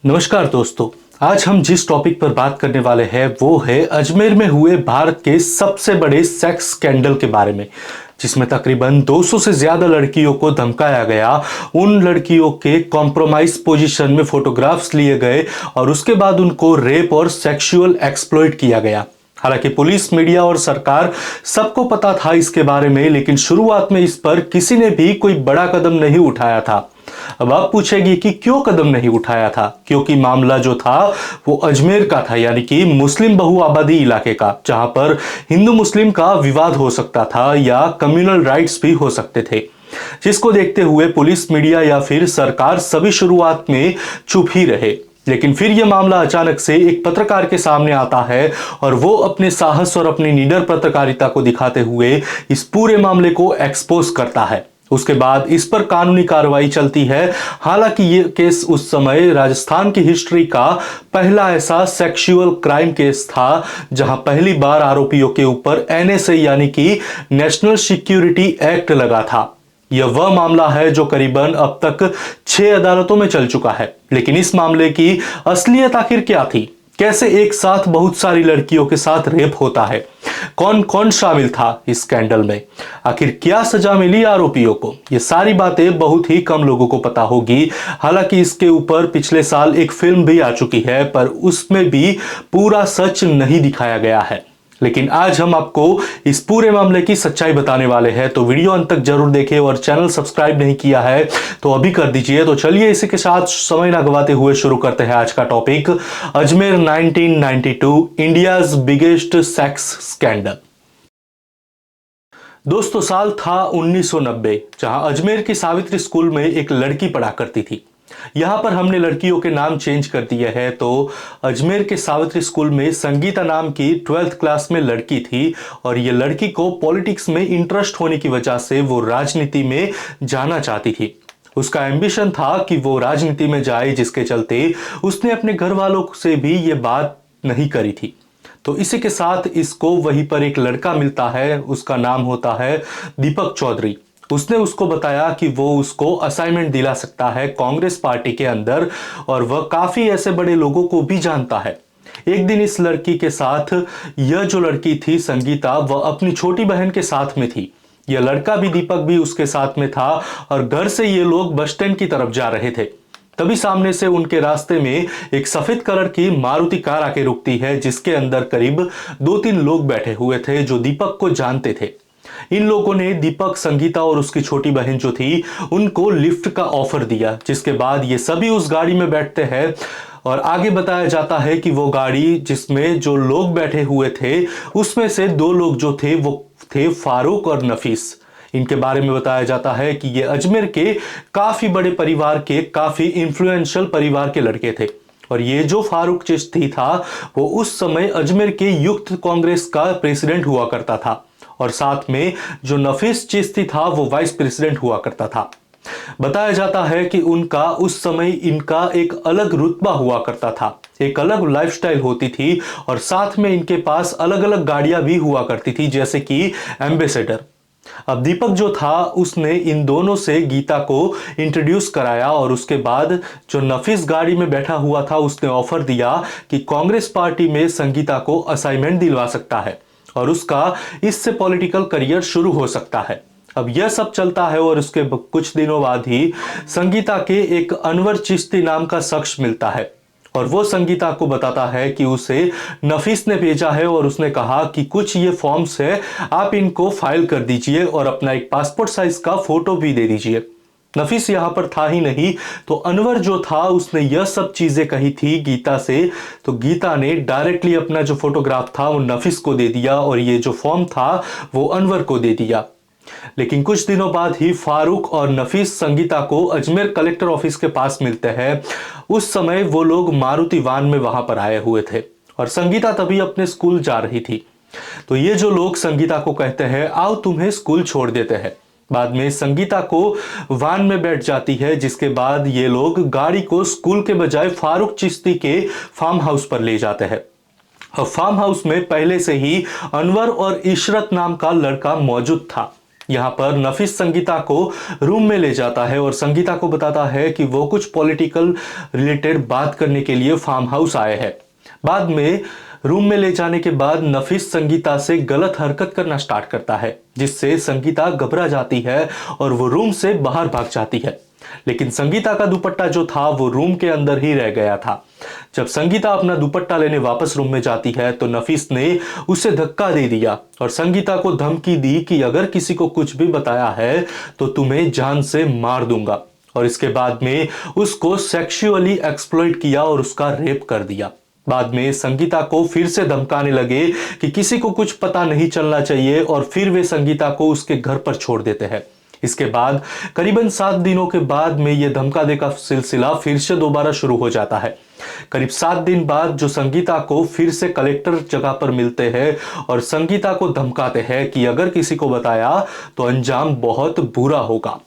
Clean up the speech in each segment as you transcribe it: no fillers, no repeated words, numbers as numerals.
नमस्कार दोस्तों। आज हम जिस टॉपिक पर बात करने वाले हैं वो है अजमेर में हुए भारत के सबसे बड़े सेक्स स्कैंडल के बारे में, जिसमें तकरीबन 200 से ज्यादा लड़कियों को धमकाया गया। उन लड़कियों के कॉम्प्रोमाइज पोजीशन में फोटोग्राफ्स लिए गए और उसके बाद उनको रेप और सेक्सुअल एक्सप्लॉइट किया गया। हालांकि पुलिस, मीडिया और सरकार सबको पता था इसके बारे में, लेकिन शुरुआत में इस पर किसी ने भी कोई बड़ा कदम नहीं उठाया था। अब आप पूछेगी कि क्यों कदम नहीं उठाया था? क्योंकि मामला जो था वो अजमेर का था, यानी कि मुस्लिम बहुआबादी इलाके का, जहां पर हिंदू मुस्लिम का विवाद हो सकता था या कम्युनल राइट्स भी हो सकते थे, जिसको देखते हुए पुलिस, मीडिया या फिर सरकार सभी शुरुआत में चुप ही रहे। लेकिन फिर यह मामला अचानक से एक पत्रकार के सामने आता है और वो अपने साहस और अपनी निडर पत्रकारिता को दिखाते हुए इस पूरे मामले को एक्सपोज करता है। उसके बाद इस पर कानूनी कार्रवाई चलती है। हालांकि ये केस उस समय राजस्थान की हिस्ट्री का पहला ऐसा सेक्सुअल क्राइम केस था जहां पहली बार आरोपियों के ऊपर एनएसए यानी कि नेशनल सिक्योरिटी एक्ट लगा था। यह वह मामला है जो करीबन अब तक 6 अदालतों में चल चुका है। लेकिन इस मामले की असलियत आखिर क्या थी? कैसे एक साथ बहुत सारी लड़कियों के साथ रेप होता है? कौन कौन शामिल था इस स्कैंडल में? आखिर क्या सजा मिली आरोपियों को? ये सारी बातें बहुत ही कम लोगों को पता होगी। हालांकि इसके ऊपर पिछले साल एक फिल्म भी आ चुकी है, पर उसमें भी पूरा सच नहीं दिखाया गया है। लेकिन आज हम आपको इस पूरे मामले की सच्चाई बताने वाले हैं, तो वीडियो अंत तक जरूर देखें और चैनल सब्सक्राइब नहीं किया है तो अभी कर दीजिए। तो चलिए इसी के साथ समय ना गवाते हुए शुरू करते हैं आज का topic, Ajmer 1992 India's biggest sex scandal. दोस्तों, साल था 1990, जहां अजमेर की सावित्री स्कूल में एक लड़की पढ़ा करती थी। यहां पर हमने लड़कियों के नाम चेंज कर दिए हैं। तो अजमेर के सावित्री स्कूल में संगीता नाम की 12th क्लास में लड़की थी और ये लड़की को पॉलिटिक्स में इंटरेस्ट होने की वजह से वो राजनीति में जाना चाहती थी। उसका एम्बिशन था कि वो राजनीति में जाए, जिसके चलते उसने अपने घर वालों से भी ये बात नहीं करी थी। तो इसी के साथ इसको वहीं पर एक लड़का मिलता है, उसका नाम होता है दीपक चौधरी। उसने उसको बताया कि वो उसको असाइनमेंट दिला सकता है कांग्रेस पार्टी के अंदर और वह काफी ऐसे बड़े लोगों को भी जानता है। एक दिन इस लड़की के साथ, यह जो लड़की थी संगीता, वह अपनी छोटी बहन के साथ में थी। यह लड़का भी, दीपक भी उसके साथ में था और घर से ये लोग बस स्टैंड की तरफ जा रहे थे। तभी सामने से उनके रास्ते में एक सफेद कलर की मारुति कार आके रुकती है, जिसके अंदर करीब 2-3 लोग बैठे हुए थे जो दीपक को जानते थे। इन लोगों ने दीपक, संगीता और उसकी छोटी बहन जो थी उनको लिफ्ट का ऑफर दिया, जिसके बाद ये सभी उस गाड़ी में बैठते हैं और आगे बताया जाता है कि वो गाड़ी जिसमें जो लोग बैठे हुए थे उसमें से 2 लोग जो थे वो थे फारूक और नफीस। इनके बारे में बताया जाता है कि ये अजमेर के काफी बड़े परिवार के, काफी इंफ्लुएंशियल परिवार के लड़के थे। और ये जो फारूक चिश्ती था वो उस समय अजमेर के यूथ कांग्रेस का प्रेसिडेंट हुआ करता था और साथ में जो नफीस चिश्ती था वो वाइस प्रेसिडेंट हुआ करता था। बताया जाता है कि उनका उस समय इनका एक अलग रुतबा हुआ करता था, एक अलग लाइफस्टाइल होती थी और साथ में इनके पास अलग अलग गाड़ियां भी हुआ करती थी, जैसे कि एम्बेसडर। अब दीपक जो था उसने इन दोनों से गीता को इंट्रोड्यूस कराया और उसके बाद जो नफीस गाड़ी में बैठा हुआ था उसने ऑफर दिया कि कांग्रेस पार्टी में संगीता को असाइनमेंट दिलवा सकता है और उसका इससे पॉलिटिकल करियर शुरू हो सकता है। अब यह सब चलता है और उसके कुछ दिनों बाद ही संगीता के एक अनवर चिश्ती नाम का शख्स मिलता है और वो संगीता को बताता है कि उसे नफीस ने भेजा है और उसने कहा कि कुछ ये फॉर्म्स है, आप इनको फाइल कर दीजिए और अपना एक पासपोर्ट साइज का फोटो भी दे दीजिए। नफीस यहां पर था ही नहीं, तो अनवर जो था उसने यह सब चीजें कही थी गीता से। तो गीता ने डायरेक्टली अपना जो फोटोग्राफ था वो नफीस को दे दिया और ये जो फॉर्म था वो अनवर को दे दिया। लेकिन कुछ दिनों बाद ही फारूक और नफीस संगीता को अजमेर कलेक्टर ऑफिस के पास मिलते हैं। उस समय वो लोग मारुति वान में वहां पर आए हुए थे और संगीता तभी अपने स्कूल जा रही थी। तो ये जो लोग संगीता को कहते हैं, आओ तुम्हें स्कूल छोड़ देते हैं। बाद में संगीता को वान में बैठ जाती है, जिसके बाद ये लोग गाड़ी को स्कूल के बजाय फारूक चिश्ती के फार्म हाउस पर ले जाते हैं। फार्म हाउस में पहले से ही अनवर और इशरत नाम का लड़का मौजूद था। यहाँ पर नफीस संगीता को रूम में ले जाता है और संगीता को बताता है कि वो कुछ पॉलिटिकल रिलेटेड बात करने के लिए फार्म हाउस आए हैं। बाद में रूम में ले जाने के बाद नफीस संगीता से गलत हरकत करना स्टार्ट करता है, जिससे संगीता घबरा जाती है और वो रूम से बाहर भाग जाती है। लेकिन संगीता का दुपट्टा जो था वो रूम के अंदर ही रह गया था। जब संगीता अपना दुपट्टा लेने वापस रूम में जाती है तो नफीस ने उसे धक्का दे दिया और संगीता को धमकी दी कि अगर किसी को कुछ भी बताया है तो तुम्हें जान से मार दूंगा। और इसके बाद में उसको सेक्सुअली एक्सप्लॉइट किया और उसका रेप कर दिया। बाद में संगीता को फिर से धमकाने लगे कि किसी को कुछ पता नहीं चलना चाहिए और फिर वे संगीता को उसके घर पर छोड़ देते हैं। इसके बाद करीबन 7 दिनों के बाद में यह धमकाने का सिलसिला फिर से दोबारा शुरू हो जाता है। करीब 7 दिन बाद जो संगीता को फिर से कलेक्टर जगह पर मिलते हैं और संगीता को धमकाते हैं कि अगर किसी को बताया तो अंजाम बहुत बुरा होगा।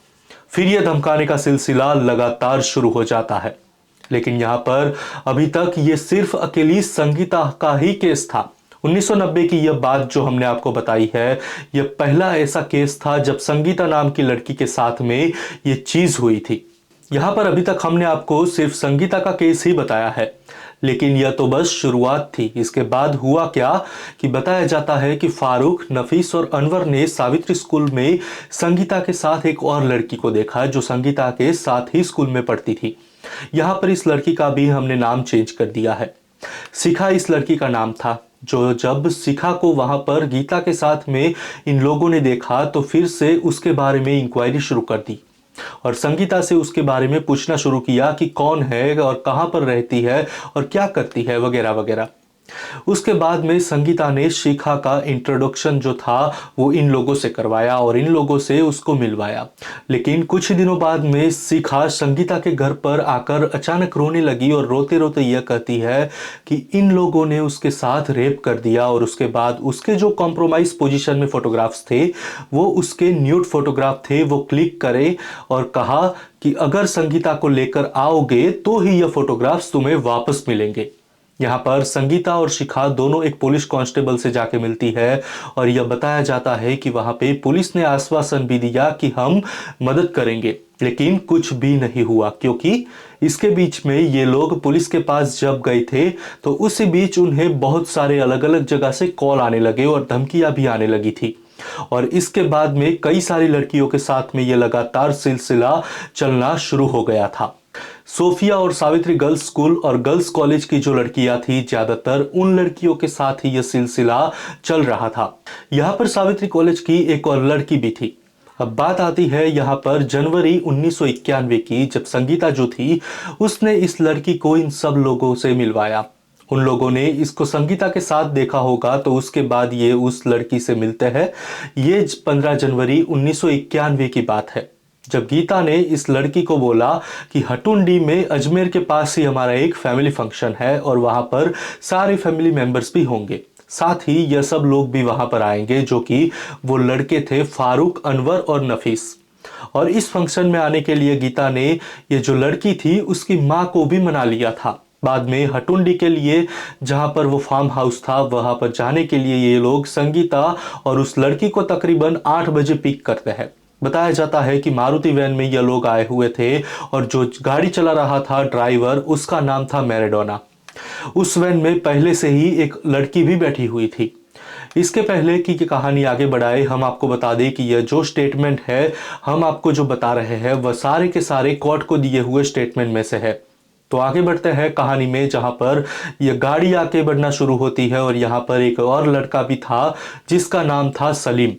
फिर यह धमकाने का सिलसिला लगातार शुरू हो जाता है। लेकिन यहाँ पर अभी तक ये सिर्फ अकेली संगीता का ही केस था। 1990 की यह बात जो हमने आपको बताई है, यह पहला ऐसा केस था जब संगीता नाम की लड़की के साथ में ये चीज हुई थी। यहाँ पर अभी तक हमने आपको सिर्फ संगीता का केस ही बताया है, लेकिन यह तो बस शुरुआत थी। इसके बाद हुआ क्या कि बताया जाता है कि फारूक, नफीस और अनवर ने सावित्री स्कूल में संगीता के साथ एक और लड़की को देखा जो संगीता के साथ ही स्कूल में पढ़ती थी। यहाँ पर इस लड़की का भी हमने नाम चेंज कर दिया है। शिखा इस लड़की का नाम था। जो जब शिखा को वहां पर गीता के साथ में इन लोगों ने देखा तो फिर से उसके बारे में इंक्वायरी शुरू कर दी और संगीता से उसके बारे में पूछना शुरू किया कि कौन है और कहां पर रहती है और क्या करती है वगैरह वगैरह। उसके बाद में संगीता ने शिखा का इंट्रोडक्शन जो था वो इन लोगों से करवाया और इन लोगों से उसको मिलवाया। लेकिन कुछ दिनों बाद में शिखा संगीता के घर पर आकर अचानक रोने लगी और रोते रोते यह कहती है कि इन लोगों ने उसके साथ रेप कर दिया। और उसके बाद उसके जो कॉम्प्रोमाइज पोजीशन में फोटोग्राफ्स थे वो उसके न्यूड फोटोग्राफ थे, वो क्लिक करे और कहा कि अगर संगीता को लेकर आओगे तो ही यह फोटोग्राफ्स तुम्हें वापस मिलेंगे। यहाँ पर संगीता और शिखा दोनों एक पुलिस कांस्टेबल से जाके मिलती है और यह बताया जाता है कि वहां पे पुलिस ने आश्वासन भी दिया कि हम मदद करेंगे, लेकिन कुछ भी नहीं हुआ क्योंकि इसके बीच में ये लोग पुलिस के पास जब गए थे तो उसी बीच उन्हें बहुत सारे अलग अलग जगह से कॉल आने लगे और धमकियां भी आने लगी थी। और इसके बाद में कई सारी लड़कियों के साथ में यह लगातार सिलसिला चलना शुरू हो गया था। सोफिया और सावित्री गर्ल्स स्कूल और गर्ल्स कॉलेज की जो लड़कियां थी ज्यादातर उन लड़कियों के साथ ही यह सिलसिला चल रहा था। यहाँ पर सावित्री कॉलेज की एक और लड़की भी थी। अब बात आती है यहाँ पर जनवरी 1991 की, जब संगीता जो थी उसने इस लड़की को इन सब लोगों से मिलवाया। उन लोगों ने इसको संगीता के साथ देखा होगा तो उसके बाद ये उस लड़की से मिलते हैं। ये 15 जनवरी 1991 की बात है जब गीता ने इस लड़की को बोला कि हटुंडी में अजमेर के पास ही हमारा एक फैमिली फंक्शन है और वहां पर सारे फैमिली मेंबर्स भी होंगे, साथ ही यह सब लोग भी वहां पर आएंगे जो कि वो लड़के थे फारूक, अनवर और नफीस। और इस फंक्शन में आने के लिए गीता ने ये जो लड़की थी उसकी माँ को भी मना लिया था। बाद में हटुंडी के लिए जहां पर वो फार्म हाउस था वहां पर जाने के लिए ये लोग संगीता और उस लड़की को तकरीबन 8 बजे पिक करते हैं। बताया जाता है कि मारुति वैन में ये लोग आए हुए थे और जो गाड़ी चला रहा था ड्राइवर, उसका नाम था मैराडोना। उस वैन में पहले से ही एक लड़की भी बैठी हुई थी। इसके पहले की कहानी आगे बढ़ाए हम आपको बता दें कि यह जो स्टेटमेंट है हम आपको जो बता रहे हैं वह सारे के सारे कोर्ट को दिए हुए स्टेटमेंट में से है। तो आगे बढ़ते हैं कहानी में, जहां पर यह गाड़ी आगे बढ़ना शुरू होती है और यहाँ पर एक और लड़का भी था जिसका नाम था सलीम।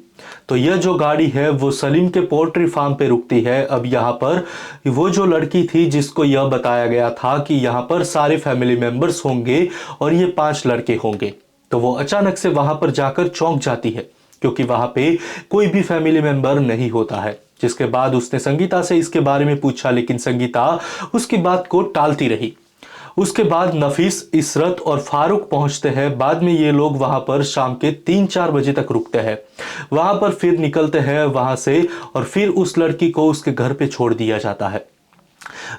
तो यह जो गाड़ी है वो सलीम के पोल्ट्री फार्म पे रुकती है। अब यहाँ पर वो जो लड़की थी जिसको यह बताया गया था कि यहाँ पर सारे फैमिली मेंबर्स होंगे और ये 5 लड़के होंगे, तो वो अचानक से वहां पर जाकर चौंक जाती है क्योंकि वहां पे कोई भी फैमिली मेंबर नहीं होता है। जिसके बाद उसने संगीता से इसके बारे में पूछा, लेकिन संगीता उसकी बात को टालती रही। उसके बाद नफीस, इशरत और फारूक पहुंचते हैं। बाद में ये लोग वहां पर शाम के 3-4 बजे तक रुकते हैं। वहां पर फिर निकलते हैं वहां से और फिर उस लड़की को उसके घर पे छोड़ दिया जाता है।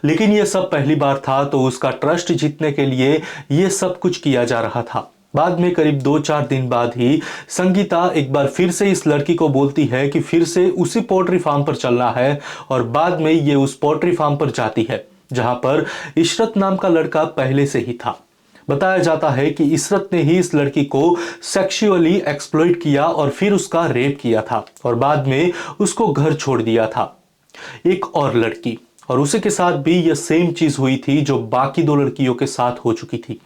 लेकिन यह सब पहली बार था तो उसका ट्रस्ट जीतने के लिए यह सब कुछ किया जा रहा था। बाद में करीब 2-4 दिन बाद ही संगीता एक बार फिर से इस लड़की को बोलती है कि फिर से उसी पोल्ट्री फार्म पर चलना है और बाद में ये उस पोल्ट्री फार्म पर जाती है जहां पर इशरत नाम का लड़का पहले से ही था। बताया जाता है कि इशरत ने ही इस लड़की को सेक्सुअली एक्सप्लॉइट किया और फिर उसका रेप किया था और बाद में उसको घर छोड़ दिया था। एक और लड़की और उसी के साथ भी यह सेम चीज हुई थी जो बाकी 2 लड़कियों के साथ हो चुकी थी।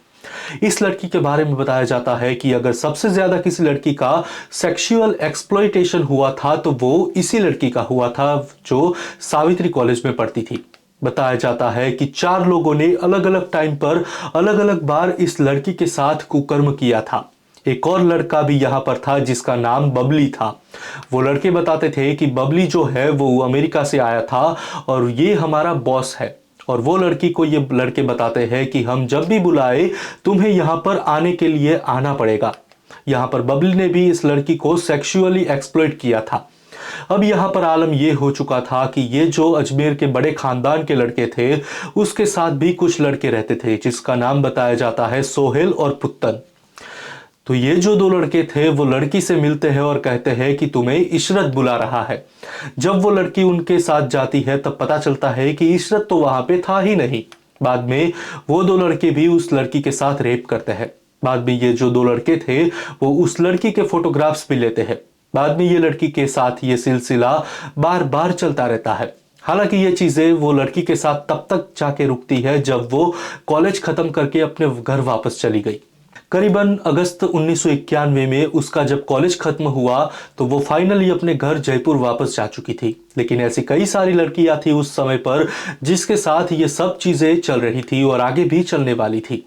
इस लड़की के बारे में बताया जाता है कि अगर सबसे ज्यादा किसी लड़की का सेक्सुअल एक्सप्लॉइटेशन हुआ था तो वो इसी लड़की का हुआ था जो सावित्री कॉलेज में पढ़ती थी। बताया जाता है कि 4 लोगों ने अलग अलग टाइम पर अलग अलग बार इस लड़की के साथ कुकर्म किया था। एक और लड़का भी यहाँ पर था जिसका नाम बबली था। वो लड़के बताते थे कि बबली जो है वो अमेरिका से आया था और ये हमारा बॉस है। और वो लड़की को ये लड़के बताते हैं कि हम जब भी बुलाए तुम्हें यहाँ पर आने के लिए आना पड़ेगा। यहाँ पर बबली ने भी इस लड़की को सेक्सुअली एक्सप्लॉइट किया था। अब यहाँ पर आलम ये हो चुका था कि ये जो अजमेर के बड़े खानदान के लड़के थे उसके साथ भी कुछ लड़के रहते थे जिसका नाम बताया जाता है सोहेल और पुत्तन। तो ये जो 2 लड़के थे वो लड़की से मिलते हैं और कहते हैं कि तुम्हें इशरत बुला रहा है। जब वो लड़की उनके साथ जाती है तब पता चलता है कि इशरत तो वहां पे था ही नहीं। बाद में वो 2 लड़के भी उस लड़की के साथ रेप करते हैं। बाद में ये जो 2 लड़के थे वो उस लड़की के फोटोग्राफ्स भी लेते हैं। बाद में ये लड़की के साथ ये सिलसिला बार बार चलता रहता है। हालांकि ये चीजें वो लड़की के साथ तब तक जाके रुकती है जब वो कॉलेज खत्म करके अपने घर वापस चली गई। करीबन अगस्त 1991 में उसका जब कॉलेज खत्म हुआ तो वो फाइनली अपने घर जयपुर वापस जा चुकी थी। लेकिन ऐसी कई सारी लड़कियां थी उस समय पर जिसके साथ ये सब चीजें चल रही थी और आगे भी चलने वाली थी।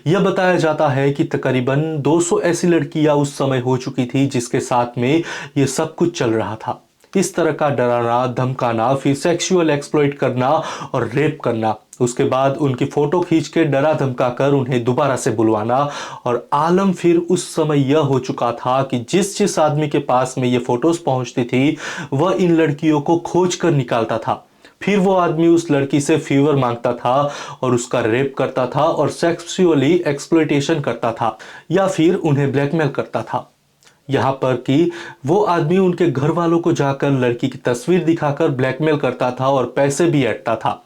यह बताया जाता है कि तकरीबन 200 ऐसी लड़कियां उस समय हो चुकी थी जिसके साथ में ये सब कुछ चल रहा था। इस तरह का डराना, धमकाना, फिर सेक्सुअल एक्सप्लॉइट करना और रेप करना, उसके बाद उनकी फोटो खींच के डरा धमका कर उन्हें दोबारा से बुलवाना। और आलम फिर उस समय यह हो चुका था कि जिस जिस आदमी के पास में ये फोटोज पहुंचती थी वह इन लड़कियों को खोज कर निकालता था। फिर वो आदमी उस लड़की से फेवर मांगता था और उसका रेप करता था और सेक्सुअली एक्सप्लॉइटेशन करता था या फिर उन्हें ब्लैकमेल करता था। यहाँ पर कि वो आदमी उनके घर वालों को जाकर लड़की की तस्वीर दिखाकर ब्लैकमेल करता था और पैसे भी ऐंठता था।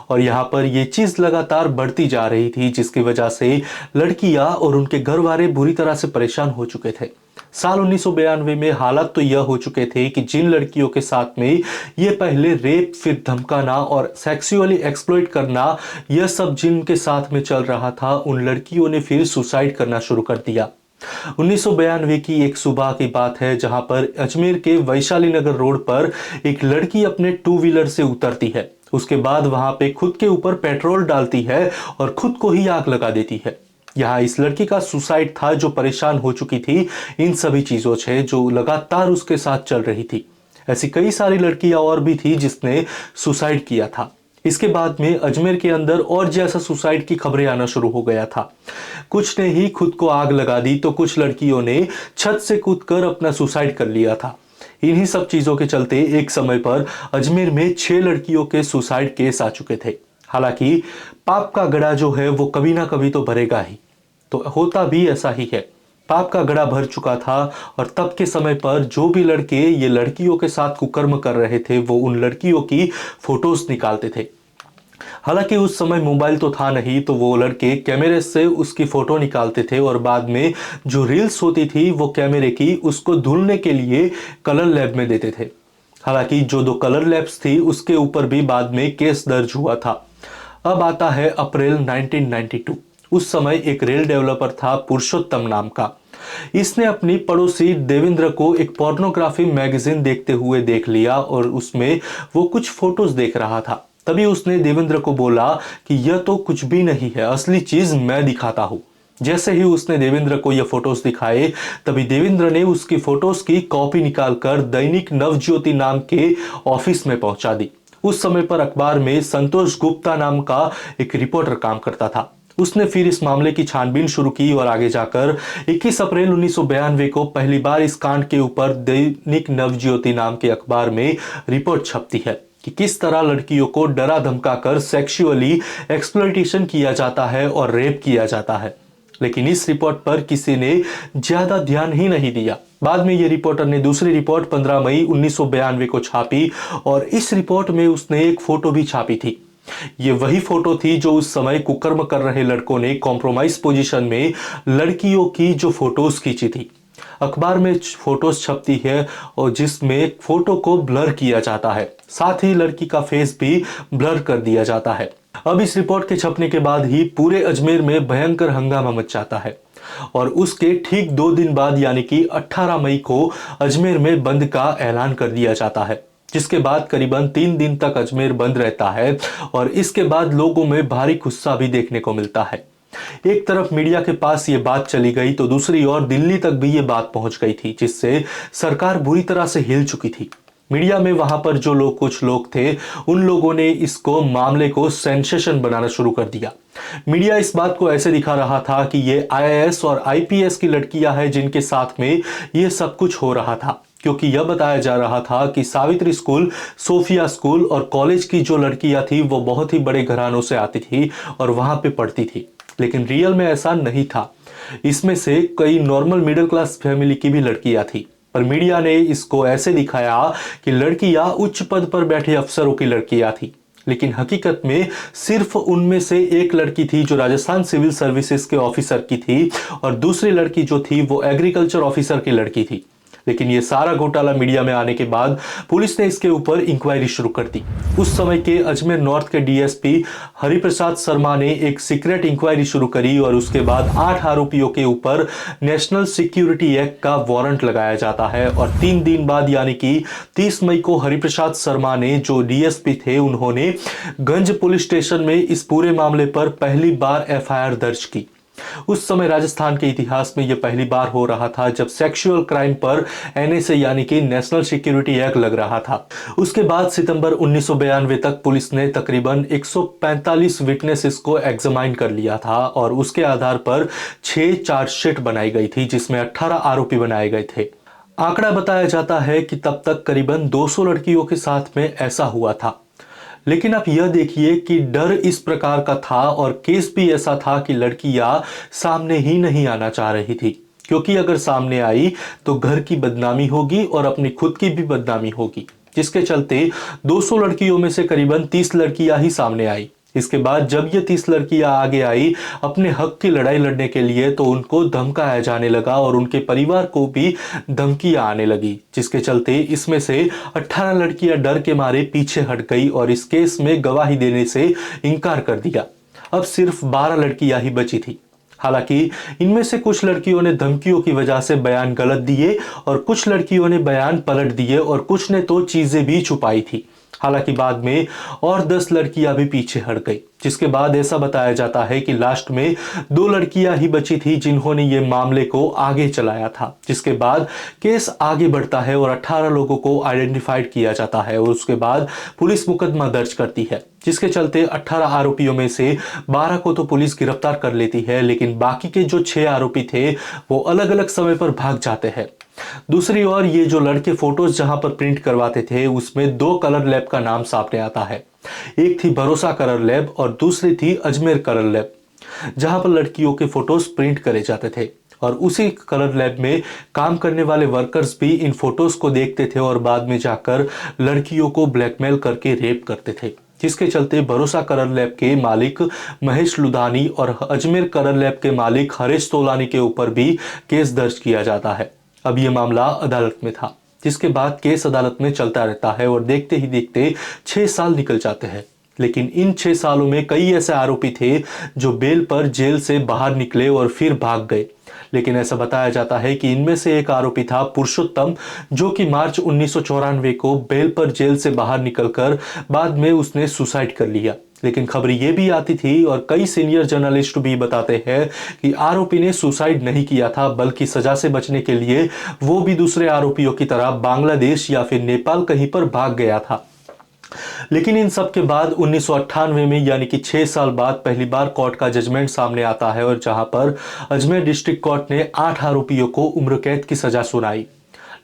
और यहाँ पर ये चीज लगातार बढ़ती जा रही थी जिसकी वजह से लड़कियां और उनके घर वाले बुरी तरह से परेशान हो चुके थे। साल 1992 में हालात तो यह हो चुके थे कि जिन लड़कियों के साथ में ये पहले रेप, फिर धमकाना और सेक्सुअली एक्सप्लॉइट करना, यह सब जिनके साथ में चल रहा था, उन लड़कियों ने फिर सुसाइड करना शुरू कर दिया। 1992 की एक सुबह की बात है जहां पर अजमेर के वैशाली नगर रोड पर एक लड़की अपने 2 व्हीलर से उतरती है। उसके बाद वहां पे खुद के ऊपर पेट्रोल डालती है और खुद को ही आग लगा देती है। यहाँ इस लड़की का सुसाइड था जो परेशान हो चुकी थी इन सभी चीजों से जो लगातार उसके साथ चल रही थी। ऐसी कई सारी लड़कियां और भी थी जिसने सुसाइड किया था। इसके बाद में अजमेर के अंदर और जैसा सुसाइड की खबरें आना शुरू हो गया था। कुछ ने ही खुद को आग लगा दी तो कुछ लड़कियों ने छत से कूदकर अपना सुसाइड कर लिया था। इन्हीं सब चीजों के चलते एक समय पर अजमेर में 6 लड़कियों के सुसाइड केस आ चुके थे। हालांकि पाप का गड़ा जो है वो कभी ना कभी तो भरेगा ही, तो होता भी ऐसा ही है। पाप का गड़ा भर चुका था और तब के समय पर जो भी लड़के ये लड़कियों के साथ कुकर्म कर रहे थे वो उन लड़कियों की फोटोज निकालते थे। हालांकि उस समय मोबाइल तो था नहीं तो वो लड़के कैमरे से उसकी फोटो निकालते थे और बाद में जो रील्स होती थी वो कैमरे की उसको धुलने के लिए कलर लैब में देते थे। हालांकि जो 2 कलर लैब्स थी उसके ऊपर भी बाद में केस दर्ज हुआ था। अब आता है अप्रैल 1992। उस समय एक रेल डेवलपर था पुरुषोत्तम नाम का। इसने अपनी पड़ोसी देवेंद्र को एक पोर्नोग्राफी मैगजीन देखते हुए देख लिया और उसमें वो कुछ फोटोज देख रहा था। तभी उसने देवेंद्र को बोला कि यह तो कुछ भी नहीं है, असली चीज मैं दिखाता हूं। जैसे ही उसने देवेंद्र को यह फोटोज दिखाए तभी देवेंद्र ने उसकी फोटोज की कॉपी निकालकर दैनिक नवज्योति नाम के ऑफिस में पहुंचा दी। उस समय पर अखबार में संतोष गुप्ता नाम का एक रिपोर्टर काम करता था। उसने फिर इस मामले की छानबीन शुरू की और आगे जाकर 21 अप्रैल 1992 को पहली बार इस कांड के ऊपर दैनिक नवज्योति नाम के अखबार में रिपोर्ट छपती है कि किस तरह लड़कियों को डरा धमकाकर सेक्सुअली एक्सप्लॉइटेशन किया जाता है और रेप किया जाता है। लेकिन इस रिपोर्ट पर किसी ने ज्यादा ध्यान ही नहीं दिया। बाद में ये रिपोर्टर ने दूसरी रिपोर्ट 15 मई 1992 को छापी और इस रिपोर्ट में उसने एक फोटो भी छापी थी। ये वही फोटो थी जो उस समय कुकर्म कर रहे लड़कों ने कॉम्प्रोमाइज पोजीशन में लड़कियों की जो फोटोज खींची थी। अखबार में फोटोज छपती है और जिसमें फोटो को ब्लर किया जाता है, साथ ही लड़की का फेस भी ब्लर कर दिया जाता है। अब इस रिपोर्ट के छपने के बाद ही पूरे अजमेर में भयंकर हंगामा मच जाता है और उसके ठीक 2 दिन बाद यानी कि 18 मई को अजमेर में बंद का ऐलान कर दिया जाता है, जिसके बाद करीबन 3 दिन तक अजमेर बंद रहता है और इसके बाद लोगों में भारी गुस्सा भी देखने को मिलता है। एक तरफ मीडिया के पास ये बात चली गई तो दूसरी ओर दिल्ली तक भी ये बात पहुंच गई थी, जिससे सरकार बुरी तरह से हिल चुकी थी। मीडिया में वहां पर जो लोग कुछ लोग थे उन लोगों ने इसको मामले को सेंसेशन बनाना शुरू कर दिया। मीडिया इस बात को ऐसे दिखा रहा था कि ये आईएएस और आईपीएस की लड़कियां हैं जिनके साथ में ये सब कुछ हो रहा था, क्योंकि यह बताया जा रहा था कि सावित्री स्कूल, सोफिया स्कूल और कॉलेज की जो लड़कियां थी वो बहुत ही बड़े घरानों से आती थी और वहां पे पढ़ती थी, लेकिन रियल में ऐसा नहीं था। इसमें से कई नॉर्मल मिडिल क्लास फैमिली की भी लड़कियां थी, पर मीडिया ने इसको ऐसे दिखाया कि लड़कियां उच्च पद पर बैठे अफसरों की लड़कियां थी, लेकिन हकीकत में सिर्फ उनमें से एक लड़की थी जो राजस्थान सिविल सर्विसेज के ऑफिसर की थी और दूसरी लड़की जो थी वो एग्रीकल्चर ऑफिसर की लड़की थी। लेकिन ये सारा घोटाला मीडिया में आने के बाद पुलिस ने इसके ऊपर इंक्वायरी शुरू कर दी। उस समय के अजमेर नॉर्थ के डीएसपी हरिप्रसाद शर्मा ने एक सीक्रेट इंक्वायरी शुरू करी और उसके बाद 8 आरोपियों के ऊपर नेशनल सिक्योरिटी एक्ट का वारंट लगाया जाता है और 3 दिन बाद यानी कि 30 मई को हरिप्रसाद शर्मा ने जो डीएसपी थे उन्होंने गंज पुलिस स्टेशन में इस पूरे मामले पर पहली बार एफआईआर दर्ज की। उस समय राजस्थान के इतिहास में यह पहली बार हो रहा था जब सेक्सुअल क्राइम पर एनएसए यानी कि नेशनल सिक्योरिटी एक्ट लग रहा था। उसके बाद सितंबर 1992 तक पुलिस ने तकरीबन 145 विटनेसेस को एग्जामाइन कर लिया था और उसके आधार पर 6 चार्जशीट बनाई गई थी, जिसमें 18 आरोपी बनाए गए थे। आंकड़ा बताया जाता है कि तब तक करीबन 200 लड़कियों के साथ में ऐसा हुआ था। लेकिन आप यह देखिए कि डर इस प्रकार का था और केस भी ऐसा था कि लड़कियां सामने ही नहीं आना चाह रही थी, क्योंकि अगर सामने आई तो घर की बदनामी होगी और अपनी खुद की भी बदनामी होगी, जिसके चलते 200 लड़कियों में से करीबन 30 लड़कियां ही सामने आई। इसके बाद जब ये 30 लड़कियां आगे आई अपने हक की लड़ाई लड़ने के लिए तो उनको धमकाया जाने लगा और उनके परिवार को भी धमकियां आने लगी, जिसके चलते इसमें से 18 लड़कियां डर के मारे पीछे हट गई और इस केस में गवाही देने से इनकार कर दिया। अब सिर्फ 12 लड़कियां ही बची थी। हालांकि इनमें से कुछ लड़कियों ने धमकियों की वजह से बयान गलत दिए और कुछ लड़कियों ने बयान पलट दिए और कुछ ने तो चीजें भी छुपाई थी। हालांकि बाद में और 10 लड़कियां भी पीछे हट गई, जिसके बाद ऐसा बताया जाता है कि लास्ट में 2 लड़कियां ही बची थी जिन्होंने ये मामले को आगे चलाया था, जिसके बाद केस आगे बढ़ता है और 18 लोगों को आइडेंटिफाइड किया जाता है और उसके बाद पुलिस मुकदमा दर्ज करती है, जिसके चलते 18 आरोपियों में से 12 को तो पुलिस गिरफ्तार कर लेती है, लेकिन बाकी के जो 6 आरोपी थे वो अलग अलग समय पर भाग जाते हैं। दूसरी ओर ये जो लड़के फोटोज जहां पर प्रिंट करवाते थे उसमें 2 कलर लैब का नाम सामने आता है। एक थी भरोसा कलर लैब और दूसरी थी अजमेर कलर लैब, जहां पर लड़कियों के फोटोज प्रिंट करे जाते थे और उसी कलर लैब में काम करने वाले वर्कर्स भी इन फोटोज को देखते थे और बाद में जाकर लड़कियों को ब्लैकमेल करके रेप करते थे, जिसके चलते भरोसा कलर लैब के मालिक महेश लुधानी और अजमेर कलर लैब के मालिक हरीश तोलानी के ऊपर भी केस दर्ज किया जाता है। अब यह मामला अदालत में था, जिसके बाद केस अदालत में चलता रहता है और देखते ही देखते 6 साल निकल जाते हैं। लेकिन इन 6 सालों में कई ऐसे आरोपी थे जो बेल पर जेल से बाहर निकले और फिर भाग गए। लेकिन ऐसा बताया जाता है कि इनमें से एक आरोपी था पुरुषोत्तम, जो कि मार्च 1994 को बेल पर जेल से बाहर निकलकर बाद में उसने सुसाइड कर लिया। लेकिन खबर ये भी आती थी और कई सीनियर जर्नलिस्ट भी बताते हैं कि आरोपी ने सुसाइड नहीं किया था, बल्कि सजा से बचने के लिए वो भी दूसरे आरोपियों की तरह बांग्लादेश या फिर नेपाल कहीं पर भाग गया था। लेकिन इन सब के बाद 1998 में यानी कि 6 साल बाद पहली बार कोर्ट का जजमेंट सामने आता है और जहां पर अजमेर डिस्ट्रिक्ट कोर्ट ने 8 आरोपियों को उम्र कैद की सजा सुनाई।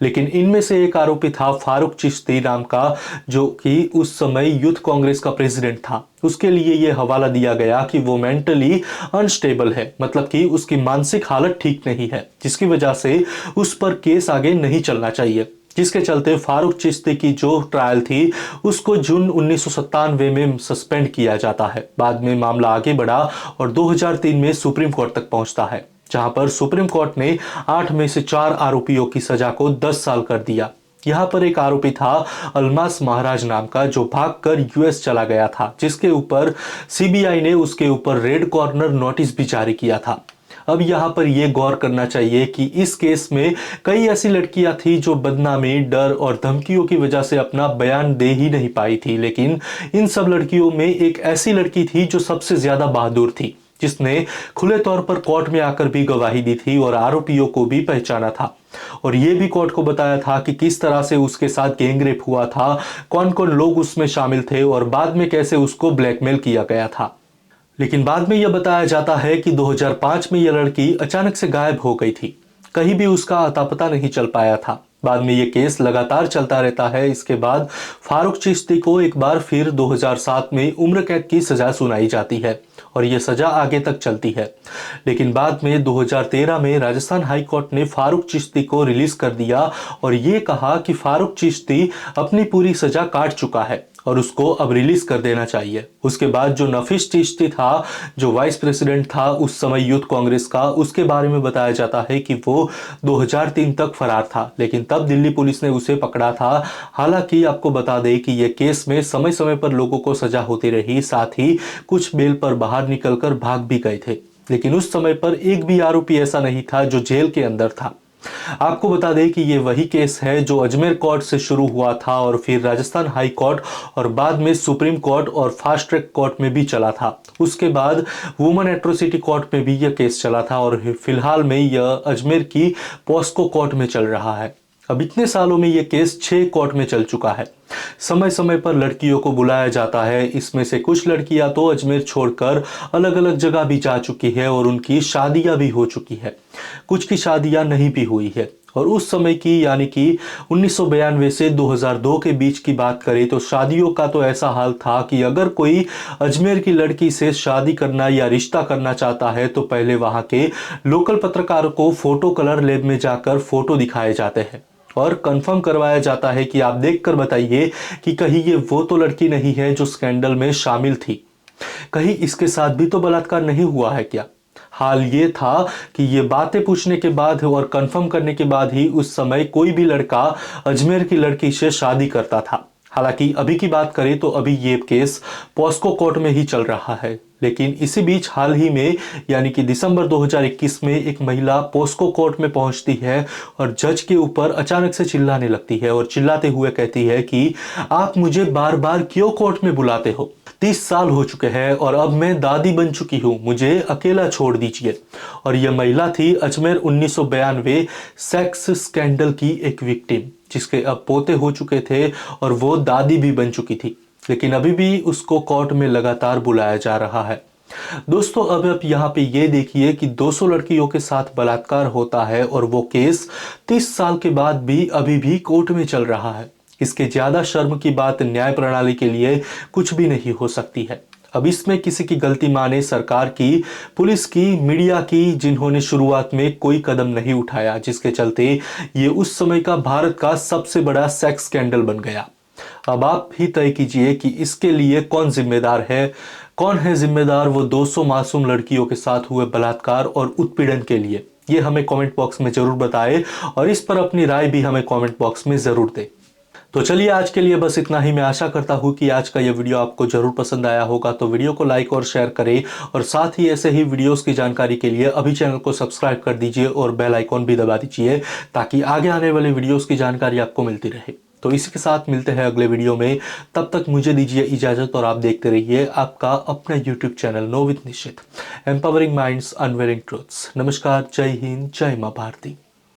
लेकिन इनमें से एक आरोपी था फारूक चिश्ती नाम का, जो कि उस समय यूथ कांग्रेस का प्रेसिडेंट था। उसके लिए यह हवाला दिया गया कि वो मेंटली अनस्टेबल है, मतलब कि उसकी मानसिक हालत ठीक नहीं है, जिसकी वजह से उस पर केस आगे नहीं चलना चाहिए। जिसके चलते फारूक चिश्ती की जो ट्रायल थी उसको जून 1997 में सस्पेंड किया जाता है। बाद में मामला आगे बढ़ा और 2003 में सुप्रीम कोर्ट तक पहुंचता है, जहां पर सुप्रीम कोर्ट ने 8 में से 4 आरोपियों की सजा को 10 साल कर दिया। यहाँ पर एक आरोपी था अल्मास महाराज नाम का, जो भागकर यूएस चला गया था, जिसके ऊपर सीबीआई ने उसके ऊपर रेड कॉर्नर नोटिस भी जारी किया था। अब यहाँ पर यह गौर करना चाहिए कि इस केस में कई ऐसी लड़कियां थी जो बदनामी, डर और धमकियों की वजह से अपना बयान दे ही नहीं पाई थी, लेकिन इन सब लड़कियों में एक ऐसी लड़की थी जो सबसे ज्यादा बहादुर थी, जिसने खुले तौर पर कोर्ट में आकर भी गवाही दी थी और आरोपियों को भी पहचाना था, और यह भी कोर्ट को बताया था कि किस तरह से उसके साथ गैंगरेप हुआ था, कौन कौन लोग उसमें शामिल थे और बाद में कैसे उसको ब्लैकमेल किया गया था। लेकिन बाद में यह बताया जाता है कि 2005 में यह लड़की अचानक से गायब हो गई थी, कहीं भी उसका अता पता नहीं चल पाया था। बाद में यह केस लगातार चलता रहता है। इसके बाद फारूक चिश्ती को एक बार फिर 2007 में उम्र कैद की सजा सुनाई जाती है और यह सजा आगे तक चलती है। लेकिन बाद में 2013 में राजस्थान हाई कोर्ट ने फारूक चिश्ती को रिलीज कर दिया और यह कहा कि फारूक चिश्ती अपनी पूरी सजा काट चुका है और उसको अब रिलीज कर देना चाहिए। उसके बाद जो नफीस चिश्ती था, जो वाइस प्रेसिडेंट था उस समय यूथ कांग्रेस का, उसके बारे में बताया जाता है कि वो 2003 तक फरार था, लेकिन तब दिल्ली पुलिस ने उसे पकड़ा था। हालांकि आपको बता दें कि यह केस में समय समय पर लोगों को सजा होती रही, साथ ही कुछ बेल पर बाहर निकलकर भाग भी गए थे, लेकिन उस समय पर एक भी आरोपी ऐसा नहीं था जो जेल के अंदर था। आपको बता दें कि ये वही केस है जो अजमेर कोर्ट से शुरू हुआ था और फिर राजस्थान हाई कोर्ट और बाद में सुप्रीम कोर्ट और फास्ट ट्रैक कोर्ट में भी चला था। उसके बाद वुमेन एट्रोसिटी कोर्ट में भी यह केस चला था और फिलहाल में यह अजमेर की पॉस्को कोर्ट में चल रहा है। अब इतने सालों में यह केस 6 कोर्ट में चल चुका है। समय समय पर लड़कियों को बुलाया जाता है। इसमें से कुछ लड़कियां तो अजमेर छोड़कर अलग अलग जगह भी जा चुकी है और उनकी शादियां भी हो चुकी है, कुछ की शादियां नहीं भी हुई है। और उस समय की यानी कि 1992 से 2002 के बीच की बात करें तो शादियों का तो ऐसा हाल था कि अगर कोई अजमेर की लड़की से शादी करना या रिश्ता करना चाहता है तो पहले वहां के लोकल पत्रकारों को फोटो कलर लैब में जाकर फोटो दिखाए जाते हैं और कंफर्म करवाया जाता है कि आप देखकर बताइए कि कहीं ये वो तो लड़की नहीं है जो स्कैंडल में शामिल थी, कहीं इसके साथ भी तो बलात्कार नहीं हुआ है क्या। हाल ये था कि ये बातें पूछने के बाद और कंफर्म करने के बाद ही उस समय कोई भी लड़का अजमेर की लड़की से शादी करता था। हालांकि अभी की बात करें तो अभी ये केस पॉस्को कोर्ट में ही चल रहा है, लेकिन इसी बीच हाल ही में यानी कि दिसंबर 2021 में एक महिला पॉस्को कोर्ट में पहुंचती है और जज के ऊपर अचानक से चिल्लाने लगती है और चिल्लाते हुए कहती है कि आप मुझे बार बार क्यों कोर्ट में बुलाते हो, 30 साल हो चुके हैं और अब मैं दादी बन चुकी हूं, मुझे अकेला छोड़ दीजिए। और यह महिला थी अजमेर 1992 सेक्स स्कैंडल की एक विक्टिम, जिसके अब पोते हो चुके थे और वो दादी भी बन चुकी थी, लेकिन अभी भी उसको कोर्ट में लगातार बुलाया जा रहा है। दोस्तों, अब आप यहाँ पे ये देखिए कि 200 लड़कियों के साथ बलात्कार होता है और वो केस 30 साल के बाद भी अभी भी कोर्ट में चल रहा है। इसके ज्यादा शर्म की बात न्याय प्रणाली के लिए कुछ भी नहीं हो सकती है। अब इसमें किसी की गलती माने सरकार की, पुलिस की, मीडिया की, जिन्होंने शुरुआत में कोई कदम नहीं उठाया, जिसके चलते ये उस समय का भारत का सबसे बड़ा सेक्स स्कैंडल बन गया। अब आप ही तय कीजिए कि इसके लिए कौन जिम्मेदार है। कौन है जिम्मेदार वो 200 मासूम लड़कियों के साथ हुए बलात्कार और उत्पीड़न के लिए? ये हमें कमेंट बॉक्स में जरूर बताएं और इस पर अपनी राय भी हमें कमेंट बॉक्स में जरूर दें। तो चलिए, आज के लिए बस इतना ही। मैं आशा करता हूँ कि आज का यह वीडियो आपको जरूर पसंद आया होगा, तो वीडियो को लाइक और शेयर करें और साथ ही ऐसे ही वीडियोस की जानकारी के लिए अभी चैनल को सब्सक्राइब कर दीजिए और बेल आइकॉन भी दबा दीजिए ताकि आगे आने वाले वीडियोस की जानकारी आपको मिलती रहे। तो इसी के साथ मिलते हैं अगले वीडियो में। तब तक मुझे दीजिए इजाजत और आप देखते रहिए आपका अपना YouTube channel know with Nishit, empowering minds unveiling truths. नमस्कार, जय हिंद, जय मां भारती।